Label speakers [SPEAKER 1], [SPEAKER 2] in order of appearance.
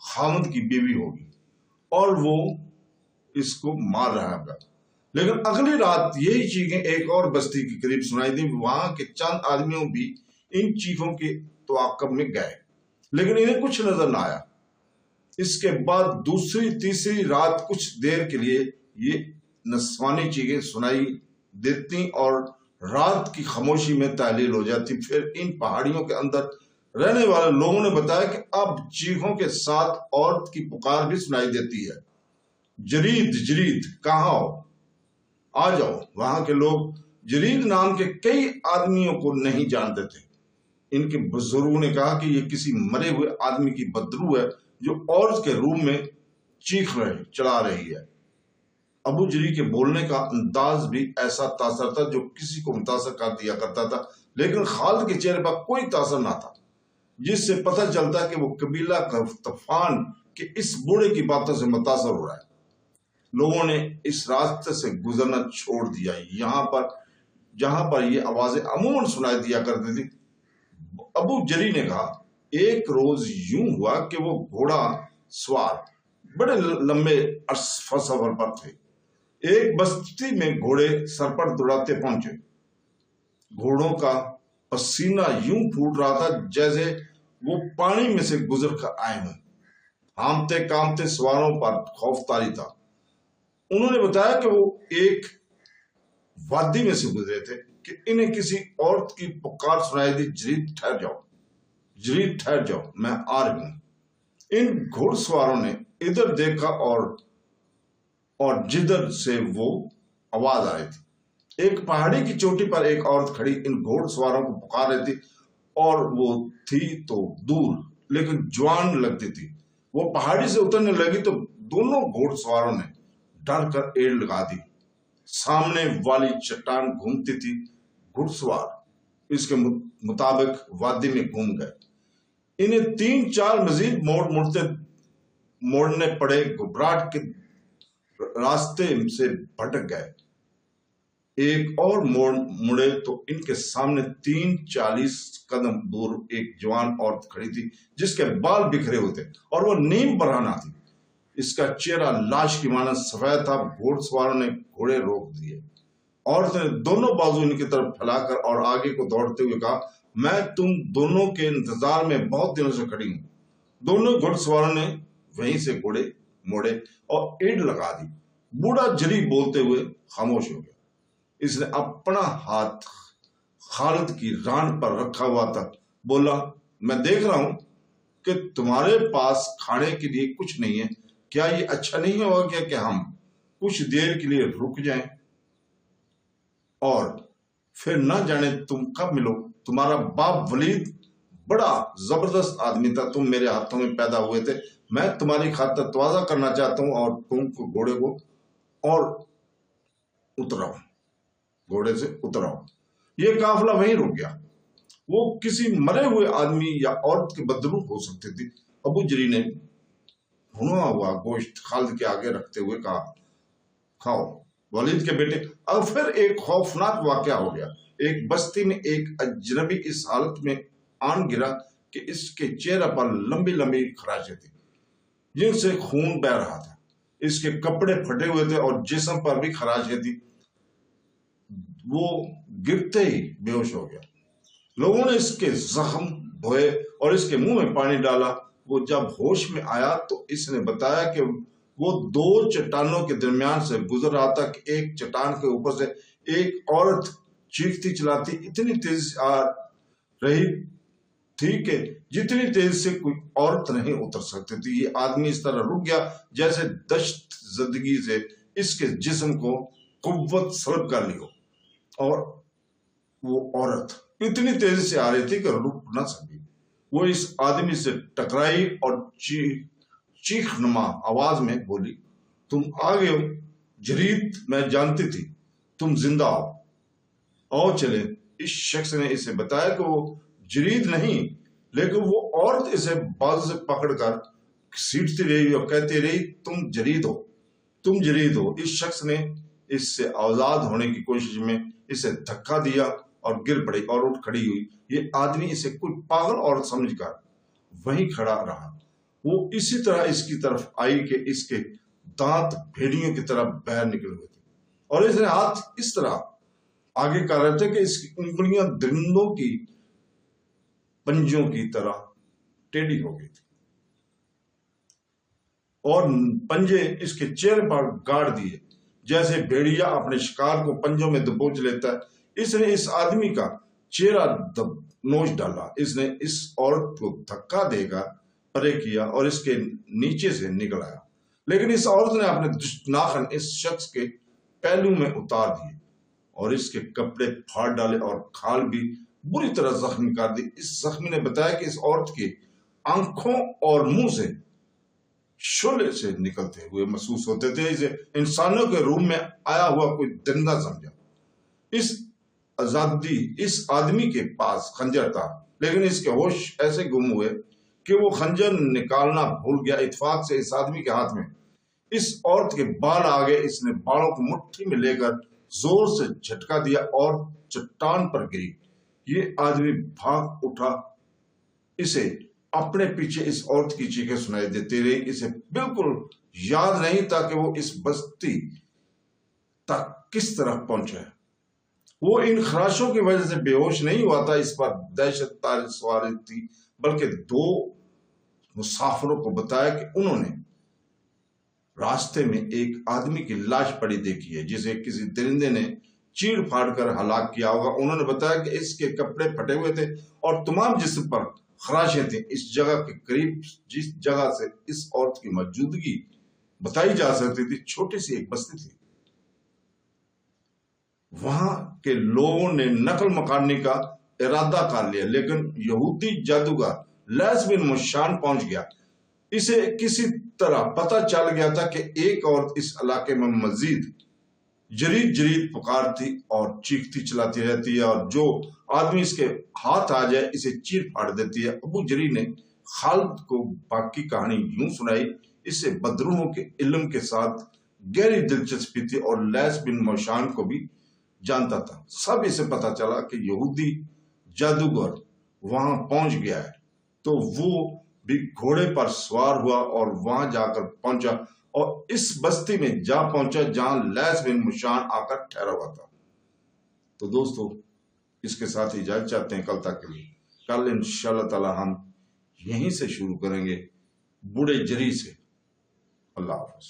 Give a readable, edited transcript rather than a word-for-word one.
[SPEAKER 1] خامد کی بیوی ہوگی اور وہ اس کو مار رہا ہوگا۔ لیکن اگلی رات یہی چیخیں ایک اور بستی کے قریب سنائی دی، وہاں کے چند آدمیوں بھی ان چیخوں کے تعاقب میں گئے لیکن انہیں کچھ نظر نہ آیا۔ اس کے بعد دوسری تیسری رات کچھ دیر کے لیے یہ نسوانی چیخیں سنائی دیتی اور رات کی خاموشی میں تحلیل ہو جاتی۔ پھر ان پہاڑیوں کے اندر رہنے والے لوگوں نے بتایا کہ اب چیخوں کے ساتھ عورت کی پکار بھی سنائی دیتی ہے، جرید جرید کہاں ہو، آ جاؤ۔ وہاں کے لوگ جرید نام کے کئی آدمیوں کو نہیں جانتے تھے۔ ان کے بزرگوں نے کہا کہ یہ کسی مرے ہوئے آدمی کی بدرو ہے جو عورت کے روم میں چیخ چلا رہی ہے۔ ابو جری کے بولنے کا انداز بھی ایسا تاثر تھا جو کسی کو متاثر کر دیا کرتا تھا، لیکن خالد کے چہرے پر کوئی تاثر نہ تھا، جس سے پتہ چلتا کہ وہ قبیلہ غطفان کے اس بوڑھے کی باتوں سے متاثر ہو رہا ہے۔ لوگوں نے اس راستے سے گزرنا چھوڑ دیا جہاں پر یہ آوازیں عموماً سنائی دیا کرتی تھی۔ ابو جری نے کہا ایک روز یوں ہوا کہ وہ گھوڑا سوار بڑے لمبے سفر پر تھے۔ ایک بستی میں گھوڑے سر پر دوڑاتے پہنچے۔ گھوڑوں کا پسینہ یوں پھوٹ رہا تھا جیسے وہ پانی میں سے گزر کر آئے ہوں۔ ہامتے کامتے سواروں پر خوف طاری تھا۔ انہوں نے بتایا کہ وہ ایک وادی میں سے گزرے تھے کہ انہیں کسی عورت کی پکار سنائی دی، جرید ٹھہر جاؤ، جرید ٹھہر جاؤ، میں آ رہی ہوں۔ ان گھوڑ سواروں نے ادھر دیکھا اور جدھر سے وہ آواز آ رہی تھی ایک پہاڑی کی چوٹی پر ایک عورت کھڑی ان گھوڑ سواروں کو پکار رہی تھی، اور وہ تھی تو دور لیکن جوان لگتی تھی۔ وہ پہاڑی سے اترنے لگی تو دونوں گھوڑ سواروں نے ڈر کر ایڑ لگا دی۔ سامنے والی چٹان گھومتی تھی، گھڑ سوار اس کے مطابق وادی میں گھوم گئے۔ انہیں 3-4 مزید موڑنے پڑے، گھبراہٹ کے راستے سے بھٹک گئے۔ ایک اور مڑے تو ان کے سامنے 30-40 قدم دور ایک جوان عورت کھڑی تھی جس کے بال بکھرے ہوئے تھے اور وہ نیم برہنہ تھی۔ اس کا چہرہ لاش کی مانند سفید تھا۔ گھوڑ سواروں نے گھوڑے روک دیے۔ عورت نے دونوں بازو ان کی طرف پھیلا کر اور آگے کو دوڑتے ہوئے کہا میں تم دونوں کے انتظار میں بہت دنوں سے کھڑی ہوں۔ دونوں گھوڑ سواروں نے وہیں سے گھوڑے موڑے اور ایڑ لگا دی۔ بوڑھا جری بولتے ہوئے خاموش ہو گیا۔ اس نے اپنا ہاتھ خالد کی ران پر رکھا ہوا تھا، بولا میں دیکھ رہا ہوں کہ تمہارے پاس کھانے کے لیے کچھ نہیں ہے، کیا یہ اچھا نہیں ہوگا کہ ہم کچھ دیر کے لیے رک جائیں اور پھر نہ جانے تم کب ملو۔ تمہارا باپ ولید بڑا زبردست آدمی تھا، تم میرے ہاتھوں میں پیدا ہوئے تھے، میں تمہاری خاطر تواضع کرنا چاہتا ہوں اور تم کو گھوڑے کو اور اتراؤ، گھوڑے سے اتراؤ۔ یہ قافلہ وہیں رک گیا۔ وہ کسی مرے ہوئے آدمی یا عورت کے بدرو ہو سکتے تھے۔ ابو جری نے بھنا ہوا گوشت خالد کے آگے رکھتے ہوئے کہا کھاؤ ولید کے بیٹے۔ اب پھر ایک خوفناک واقعہ ہو گیا۔ ایک بستی میں ایک اجنبی اس حالت میں آن گرا کہ اس کے چہرے پر لمبی لمبی خراشیں تھیں جن سے خون بہہ رہا تھا۔ اس کے کپڑے پھٹے ہوئے تھے اور جسم پر بھی خراشیں تھیں۔ وہ گرتے ہی بے ہوش ہو گیا۔ لوگوں نے اس کے زخم دھوئے اور اس کے منہ میں پانی ڈالا۔ وہ جب ہوش میں آیا تو اس نے بتایا کہ وہ 2 چٹانوں کے درمیان سے گزر رہا تھا کہ ایک چٹان کے اوپر سے ایک عورت چیختی چلاتی اتنی تیز سے آ رہی تھی کہ جتنی تیز سے کوئی عورت نہیں اتر سکتی تھی۔ یہ آدمی اس طرح رک گیا جیسے دشت زدگی سے اس کے جسم کو قوت سلب کر لی ہو، اور وہ عورت اتنی تیزی سے آ رہی تھی کہ رک نہ سکی۔ وہ اس آدمی سے ٹکرائی اور چیخ نما آواز میں بولی تم آ گئے ہو جرید، میں جانتی تھی تم زندہ ہو، آؤ چلیں۔ اس شخص نے اسے بتایا کہ وہ جرید نہیں، لیکن وہ عورت اسے بازو سے پکڑ کر سیٹتی رہی اور کہتی رہی تم جرید ہو، تم جرید ہو۔ اس شخص نے اس سے آزاد ہونے کی کوشش میں اسے دھکا دیا اور گر پڑی اور اٹھ کھڑی ہوئی۔ یہ آدمی اسے کوئی پاگل عورت سمجھ کر وہیں کھڑا رہا۔ وہ اسی طرح اس کی طرف آئی کہ اس کے دانت بھیڑیوں کی طرح باہر نکل ہوئے تھے، اور اس نے ہاتھ اس طرح آگے کر رہے تھے کہ اس کی انگلیاں درندوں کی پنجوں کی طرح ٹیڑھی ہو گئی تھی، اور پنجے اس کے چہرے پر گاڑ دیے جیسے بھیڑیا اپنے شکار کو پنجوں میں دبوچ لیتا ہے۔ اس نے اس آدمی کا چہرہ نوچ ڈالا، اس نے اس عورت کو دھکا دے گا پرے کیا اور اس کے نیچے سے نکل آیا، لیکن اس عورت نے اپنے ناخن اس شخص کے پہلو میں اتار دیے اور اس کے کپڑے پھاڑ ڈالے اور کھال بھی بری طرح زخمی کر دی۔ اس زخمی نے بتایا کہ اس عورت کی آنکھوں اور منہ سے شعلے سے نکلتے ہوئے محسوس ہوتے تھے، اسے انسانوں کے روم میں آیا ہوا کوئی درندہ سمجھا۔ اس آدمی کے پاس خنجر تھا، لیکن اس کے ہوش ایسے گم ہوئے کہ وہ خنجر نکالنا بھول گیا۔ اتفاق سے اس آدمی کے ہاتھ میں اس عورت کے بال آ گئے، اس نے بالوں کو مٹھی میں لے کر زور سے جھٹکا دیا اور چٹان پر گری۔ یہ آدمی بھاگ اٹھا، اسے اپنے پیچھے اس عورت کی چیخیں سنائی دیتی رہی۔ اسے بالکل یاد نہیں تھا کہ وہ اس بستی تک کس طرح پہنچا ہے۔ وہ ان خراشوں کی وجہ سے بے ہوش نہیں ہوا تھا، اس پر دہشت طاری سواری تھی، بلکہ دو مسافروں کو بتایا کہ انہوں نے راستے میں ایک آدمی کی لاش پڑی دیکھی ہے جسے کسی درندے نے چیڑ پھاڑ کر ہلاک کیا ہوگا۔ انہوں نے بتایا کہ اس کے کپڑے پھٹے ہوئے تھے اور تمام جسم پر خراشیں تھیں۔ اس جگہ کے قریب جس جگہ سے اس عورت کی موجودگی بتائی جا سکتی تھی، چھوٹی سی ایک بستی تھی۔ وہاں کے لوگوں نے نقل مکانی کا ارادہ کر لیا، لیکن یہودی جادوگر لیس بن مشان پہنچ گیا۔ اسے کسی طرح پتہ چل گیا تھا کہ ایک عورت اس علاقے میں مزید جرید جرید پکارتی اور چیختی چلاتی رہتی ہے، اور جو آدمی اس کے ہاتھ آ جائے اسے چیر پھاڑ دیتی ہے۔ ابو جری نے خالد کو باقی کہانی یوں سنائی۔ اسے بدروحوں کے علم کے ساتھ گہری دلچسپی تھی اور لیس بن موشان کو بھی جانتا تھا۔ سب اسے پتا چلا کہ یہودی جادوگر وہاں پہنچ گیا ہے، تو وہ بھی گھوڑے پر سوار ہوا اور وہاں جا کر پہنچا اور اس بستی میں جا پہنچا جہاں لیس بن مشان آ کر ٹھہرا ہوا تھا۔ تو دوستو، اس کے ساتھ اجازت چاہتے ہیں کل تک کے لیے۔ کل انشاءاللہ تعالی ہم یہیں سے شروع کریں گے بوڑھے جری سے۔ اللہ حافظ۔